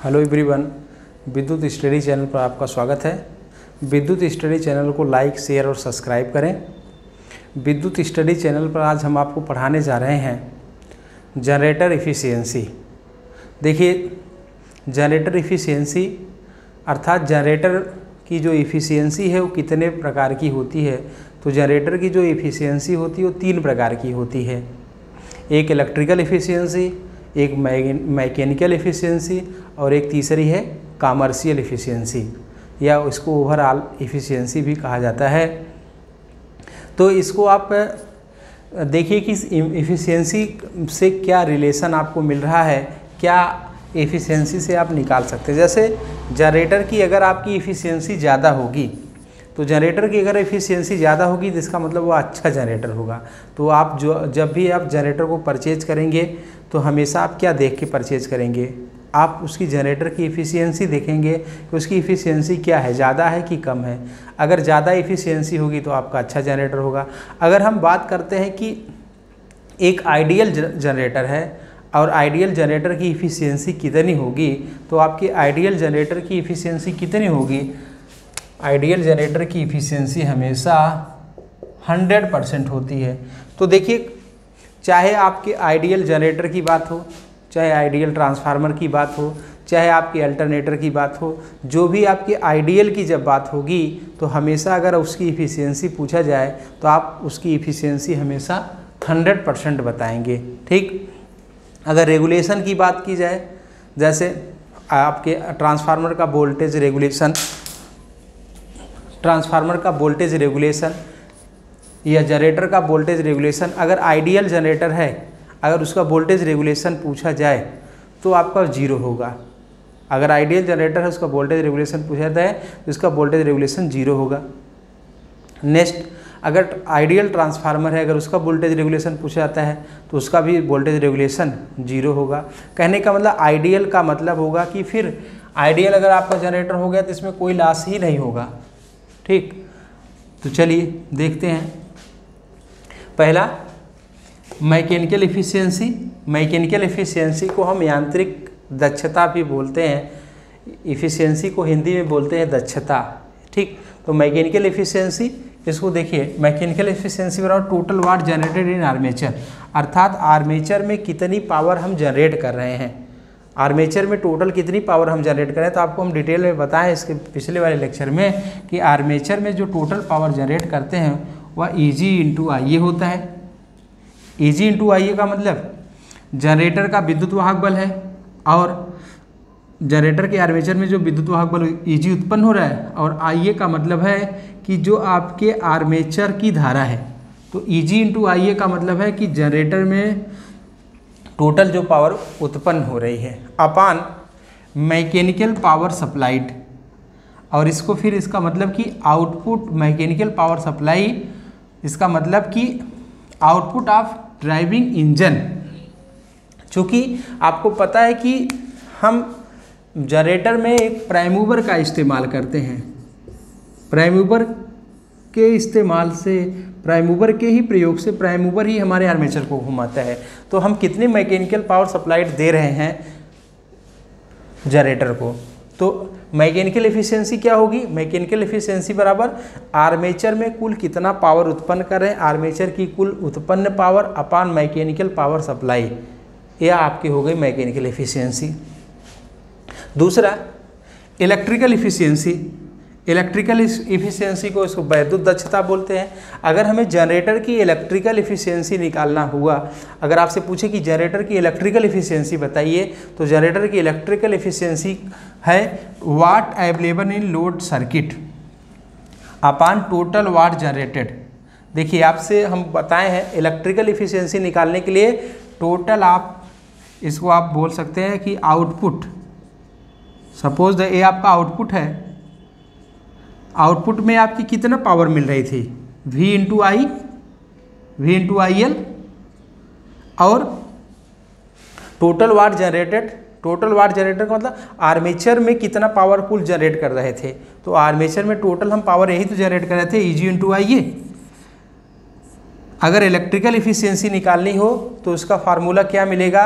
Hello everyone, विद्युत study channel पर आपका स्वागत है। विद्युत स्टडी चैनल को लाइक, शेयर और सब्सक्राइब करें। विद्युत स्टडी चैनल पर आज हम आपको पढ़ाने जा रहे हैं जनरेटर इफ़िशियंसी। देखिए, जनरेटर इफ़िशियंसी अर्थात जनरेटर की जो इफ़िशियंसी है वो कितने प्रकार की होती है। तो जनरेटर की जो इफ़िशियंसी होती है वो 3 प्रकार की होती है। एक इलेक्ट्रिकल इफ़िशियंसी, एक मैकेनिकल इफ़िशियंसी और एक तीसरी है कॉमर्शियल इफ़िशियंसी, या इसको ओवरऑल इफ़िशियंसी भी कहा जाता है। तो इसको आप देखिए कि इस इफ़िशियंसी से क्या रिलेशन आपको मिल रहा है, क्या एफिशिएंसी से आप निकाल सकते हैं। जैसे जनरेटर की अगर आपकी इफ़िशियंसी ज़्यादा होगी, तो जनरेटर की अगर एफिशिएंसी ज़्यादा होगी तो इसका मतलब वो अच्छा जनरेटर होगा। तो आप जब भी आप जनरेटर को परचेज करेंगे तो हमेशा आप क्या देख के परचेज करेंगे, आप उसकी जनरेटर की इफ़िशियंसी देखेंगे कि उसकी इफ़िशियंसी क्या है, ज़्यादा है कि कम है। अगर ज़्यादा इफ़िशियंसी होगी तो आपका अच्छा जनरेटर होगा। अगर हम बात करते हैं कि एक आइडियल जनरेटर है और आइडियल जनरेटर की इफ़िशियंसी कितनी होगी, तो आपकी आइडियल जनरेटर की इफ़िशियंसी कितनी होगी। आइडियल जनरेटर की इफ़िशियंसी हमेशा 100% होती है। तो देखिए, चाहे आपके आइडियल जनरेटर की बात हो, चाहे आइडियल ट्रांसफार्मर की बात हो, चाहे आपके अल्टरनेटर की बात हो, जो भी आपकी आइडियल की जब बात होगी तो हमेशा अगर उसकी इफ़िशियंसी पूछा जाए तो आप उसकी इफ़िशियंसी हमेशा 100% बताएंगे। ठीक, अगर रेगुलेशन की बात की जाए, जैसे आपके ट्रांसफार्मर का वोल्टेज रेगुलेशन या जनरेटर का वोल्टेज रेगुलेशन, अगर आइडियल जनरेटर है अगर उसका वोल्टेज रेगुलेशन पूछा जाए तो आपका 0 होगा। अगर आइडियल जनरेटर है उसका वोल्टेज रेगुलेशन पूछा जाए तो उसका वोल्टेज रेगुलेशन 0 होगा। नेक्स्ट, अगर आइडियल ट्रांसफार्मर है अगर उसका वोल्टेज रेगुलेशन पूछा जाता है तो उसका भी वोल्टेज रेगुलेशन 0 होगा। कहने का मतलब आइडियल का मतलब होगा कि फिर आइडियल अगर आपका जनरेटर हो गया तो इसमें कोई लॉस ही नहीं होगा। ठीक, तो चलिए देखते हैं। पहला, मैकेनिकल इफ़िशियंसी। मैकेनिकल इफ़िशियंसी को हम यांत्रिक दक्षता भी बोलते हैं। इफ़िशियंसी को हिंदी में बोलते हैं दक्षता। ठीक, तो मैकेनिकल इफ़िशियंसी, इसको देखिए, मैकेनिकल इफ़िशियंसी बराबर total watt generated in armature, अर्थात आर्मेचर में कितनी पावर हम जनरेट कर रहे हैं। आर्मेचर में टोटल कितनी पावर हम जनरेट करें, तो आपको हम डिटेल में बताएं इसके पिछले वाले लेक्चर में कि आर्मेचर में जो टोटल पावर जनरेट करते हैं वह ईजी इंटू आईए होता है। ईजी इंटू आईए का मतलब जनरेटर का विद्युत वाहक बल है और जनरेटर के आर्मेचर में जो विद्युत वाहक बल ईजी उत्पन्न हो रहा है, और आईए का मतलब है कि जो आपके आर्मेचर की धारा है। तो ईजी इंटू आईए का मतलब है कि जनरेटर में टोटल जो पावर उत्पन्न हो रही है अपान मैकेनिकल पावर सप्लाइड, और इसको फिर इसका मतलब कि आउटपुट मैकेनिकल पावर सप्लाई, इसका मतलब कि आउटपुट ऑफ ड्राइविंग इंजन। चूँकि आपको पता है कि हम जनरेटर में एक प्राइम मूवर का इस्तेमाल करते हैं। प्राइम मूवर के इस्तेमाल से, प्राइम मूवर के ही प्रयोग से, प्राइम मूवर ही हमारे आर्मेचर को घुमाता है। तो हम कितने मैकेनिकल पावर सप्लाइड दे रहे हैं जनरेटर को, तो मैकेनिकल एफिशिएंसी क्या होगी। मैकेनिकल एफिशिएंसी बराबर आर्मेचर में कुल कितना पावर उत्पन्न कर रहे हैं, आर्मेचर की कुल उत्पन्न पावर अपान मैकेनिकल पावर सप्लाई, यह आपकी हो गई मैकेनिकल एफिशिएंसी। दूसरा, इलेक्ट्रिकल इफिशियंसी। इलेक्ट्रिकल इफिशियंसी को इसको विद्युत दक्षता बोलते हैं। अगर हमें जनरेटर की इलेक्ट्रिकल इफिशियंसी निकालना हुआ, अगर आपसे पूछे कि जनरेटर की इलेक्ट्रिकल इफिशियंसी बताइए, तो जनरेटर की इलेक्ट्रिकल इफिशियंसी है watt available in load circuit upon total watt generated. देखिए, आपसे हम बताए हैं इलेक्ट्रिकल इफिशियंसी निकालने के लिए टोटल, आप इसको आप बोल सकते हैं कि आउटपुट, सपोज ये आपका आउटपुट है, आउटपुट में आपकी कितना पावर मिल रही थी, V into I, V into I L, और टोटल वाट जनरेटेड। टोटल वाट जनरेटर का मतलब आर्मेचर में कितना पावर कुल जनरेट कर रहे थे, तो आर्मेचर में टोटल हम पावर यही तो जनरेट कर रहे थे, ईजी इंटू आईए। अगर इलेक्ट्रिकल इफिशियंसी निकालनी हो तो उसका फार्मूला क्या मिलेगा,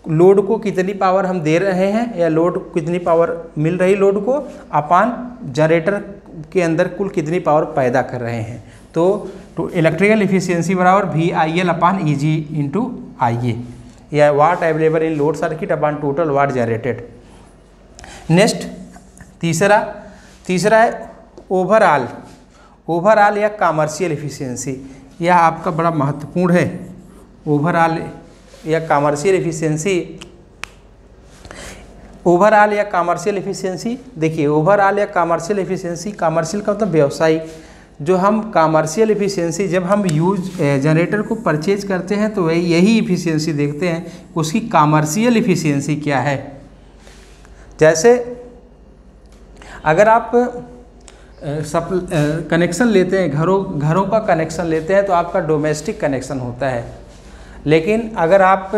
लोड को कितनी पावर हम दे रहे हैं या लोड कितनी पावर मिल रही लोड को अपान जनरेटर के अंदर कुल कितनी पावर पैदा कर रहे हैं। तो इलेक्ट्रिकल इफिशियंसी बराबर VIL upon EG into IA या watt available in load circuit upon total watt generated. Next तीसरा है ओवरऑल या कमर्शियल इफिशियंसी। यह आपका बड़ा महत्वपूर्ण है। ओवरऑल या कमर्शियल इफिशियंसी देखिए, ओवरऑल या कमर्शियल इफिशियंसी, कमर्शियल का मतलब व्यवसायिक। जो हम कमर्शियल इफिशियंसी जब हम जनरेटर को परचेज करते हैं तो यही इफिशियंसी देखते हैं उसकी कमर्शियल इफिशियंसी क्या है। जैसे अगर आप कनेक्शन लेते हैं, घरों का कनेक्शन लेते हैं तो आपका डोमेस्टिक कनेक्शन होता है। लेकिन अगर आप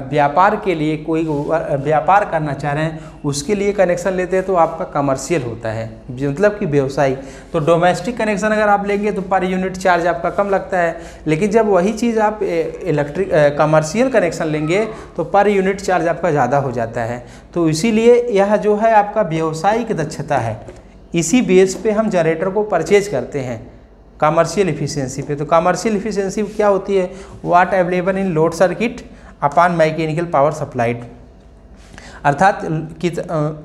व्यापार के लिए कोई व्यापार करना चाह रहे हैं उसके लिए कनेक्शन लेते हैं तो आपका कमर्शियल होता है, मतलब कि व्यवसायिक। तो डोमेस्टिक कनेक्शन अगर आप लेंगे तो पर यूनिट चार्ज आपका कम लगता है, लेकिन जब वही चीज़ आप कमर्शियल कनेक्शन लेंगे तो पर यूनिट चार्ज आपका ज़्यादा हो जाता है। तो इसीलिए यह जो है आपका व्यवसायिक दक्षता है, इसी बेस पे हम जनरेटर को परचेज करते हैं कमर्शियल इफिशियंसी पे। तो कमर्शियल इफिशियंसी क्या होती है? Watt available in load circuit upon mechanical power supplied. अर्थात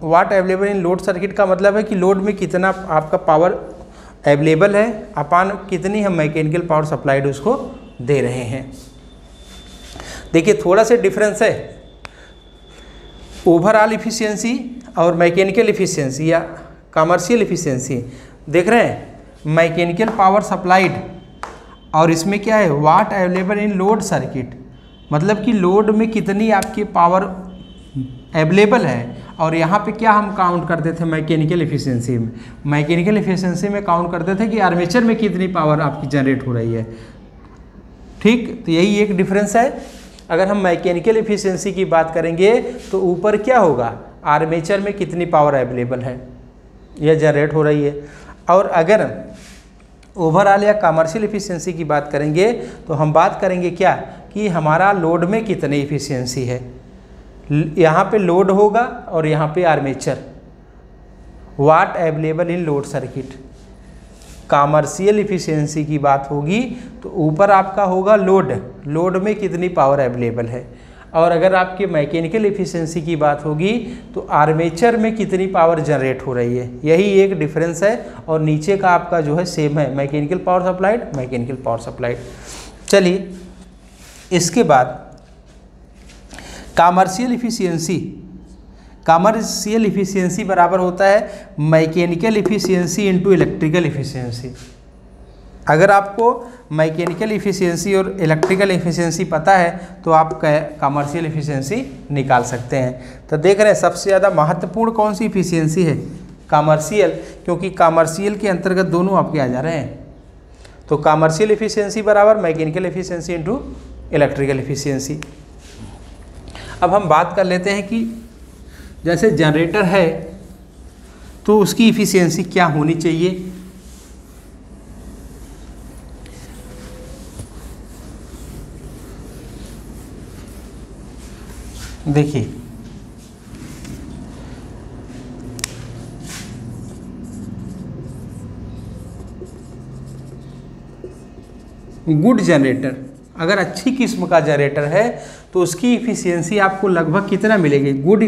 watt available in load circuit का मतलब है कि लोड में कितना आपका पावर अवेलेबल है अपान कितनी हम मैकेनिकल पावर सप्लाइड उसको दे रहे हैं। देखिए थोड़ा सा डिफरेंस है ओवरऑल इफिशियंसी और मैकेनिकल इफिशियंसी या कमर्शियल इफिशियंसी। देख रहे हैं मैकेनिकल पावर सप्लाइड और इसमें क्या है? Watt available in load circuit, मतलब कि लोड में कितनी आपकी पावर अवेलेबल है। और यहाँ पे क्या हम काउंट करते थे मैकेनिकल इफिशियंसी में? मैकेनिकल इफिशियंसी में काउंट करते थे कि आर्मेचर में कितनी पावर आपकी जनरेट हो रही है। ठीक, तो यही एक डिफरेंस है। अगर हम मैकेनिकल इफिशियंसी की बात करेंगे तो ऊपर क्या होगा? आर्मेचर में कितनी पावर अवेलेबल है यह जनरेट हो रही है। और अगर ओवरऑल या कमर्शियल इफिशियंसी की बात करेंगे तो हम बात करेंगे क्या कि हमारा लोड में कितनी इफिशियंसी है। यहाँ पे लोड होगा और यहाँ पे armature. Watt available in load circuit. Commercial efficiency की बात होगी तो ऊपर आपका होगा लोड में कितनी पावर अवेलेबल है। और अगर आपके मैकेनिकल इफिशियंसी की बात होगी तो आर्मेचर में कितनी पावर जनरेट हो रही है। यही एक डिफरेंस है। और नीचे का आपका जो है सेम है, मैकेनिकल पावर सप्लाइड। चलिए इसके बाद कमर्शियल इफिशियंसी बराबर होता है mechanical efficiency into electrical efficiency. अगर आपको मैकेनिकल इफिशियंसी और इलेक्ट्रिकल इफिशियंसी पता है तो आप कमर्शियल इफिशियंसी निकाल सकते हैं। तो देख रहे हैं सबसे ज़्यादा महत्वपूर्ण कौन सी इफिशियंसी है? कमर्शियल, क्योंकि कमर्शियल के अंतर्गत दोनों आपके आ जा रहे हैं। तो कमर्शियल इफिशियंसी बराबर mechanical efficiency into electrical efficiency. अब हम बात कर लेते हैं कि जैसे जनरेटर है तो उसकी इफिशियंसी क्या होनी चाहिए। देखिए गुड जनरेटर, अगर अच्छी किस्म का जनरेटर है तो उसकी इफिशियंसी आपको लगभग कितना मिलेगी? गुड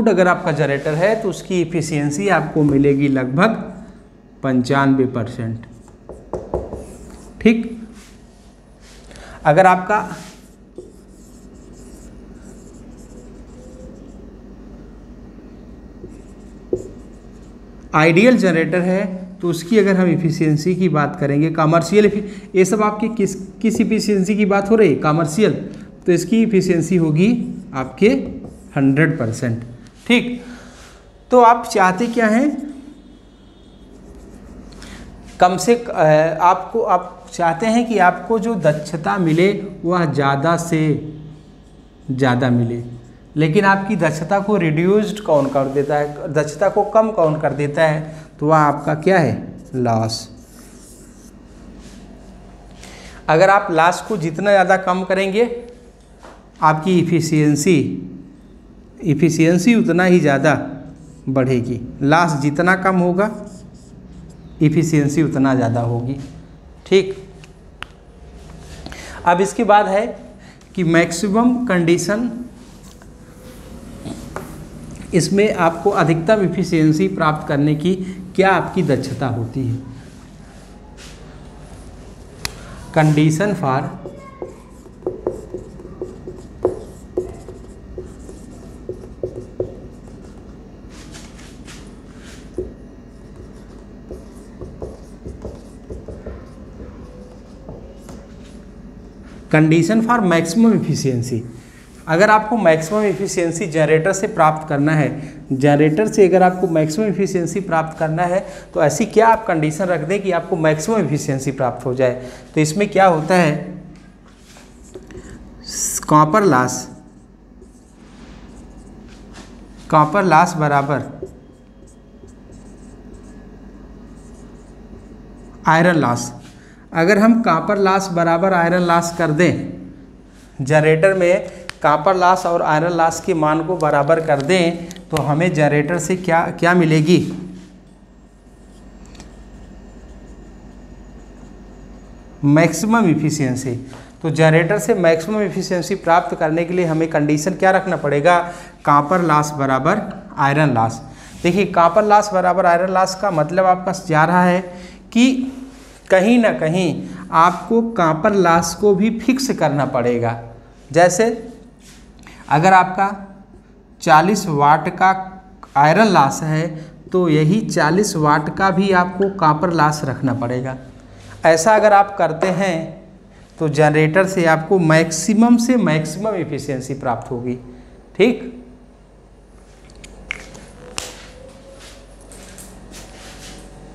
अगर आपका जनरेटर है तो उसकी इफिशियंसी आपको मिलेगी लगभग 95%। ठीक, अगर आपका आइडियल जनरेटर है तो उसकी अगर हम इफिशियंसी की बात करेंगे, कमर्शियल ये सब आपकी किस इफिशियंसी की बात हो रही है? कमर्शियल, तो इसकी इफिशियंसी होगी आपके 100%। ठीक, तो आप चाहते क्या हैं? आप चाहते हैं कि आपको जो दक्षता मिले वह ज़्यादा से ज़्यादा मिले, लेकिन आपकी दक्षता को रिड्यूस्ड कौन कर देता है? दक्षता को कम कौन कर देता है? तो वह आपका क्या है? लॉस। अगर आप लॉस को जितना ज़्यादा कम करेंगे आपकी इफ़िशियंसी उतना ही ज़्यादा बढ़ेगी। लॉस जितना कम होगा इफ़िशियंसी उतना ज़्यादा होगी। ठीक, अब इसके बाद है कि मैक्सिमम कंडीशन, इसमें आपको अधिकतम इफ़िशियंसी प्राप्त करने की क्या आपकी दक्षता होती है। Condition for condition for maximum efficiency, अगर आपको मैक्सिमम इफ़िशियंसी जनरेटर से प्राप्त करना है, जनरेटर से अगर आपको मैक्सिमम इफ़िशियंसी प्राप्त करना है तो ऐसी क्या आप कंडीशन रख दें कि आपको मैक्सिमम इफ़िशियंसी प्राप्त हो जाए। तो इसमें क्या होता है, कॉपर लॉस बराबर आयरन लॉस। अगर हम कॉपर लॉस बराबर आयरन लॉस कर दें, जनरेटर में कॉपर लॉस और आयरन लॉस के मान को बराबर कर दें, तो हमें जनरेटर से क्या मिलेगी, मैक्सिमम इफ़िशियंसी। तो जनरेटर से मैक्सिमम इफ़िशियंसी प्राप्त करने के लिए हमें कंडीशन क्या रखना पड़ेगा, कॉपर लॉस बराबर आयरन लॉस। देखिए कॉपर लॉस बराबर आयरन लॉस का मतलब आपका जा रहा है कि कहीं ना कहीं आपको कॉपर लॉस को भी फिक्स करना पड़ेगा। जैसे अगर आपका 40 वाट का आयरन लॉस है तो यही 40 वाट का भी आपको कॉपर लॉस रखना पड़ेगा। ऐसा अगर आप करते हैं तो जनरेटर से आपको मैक्सिमम से मैक्सिमम इफ़िशियंसी प्राप्त होगी। ठीक,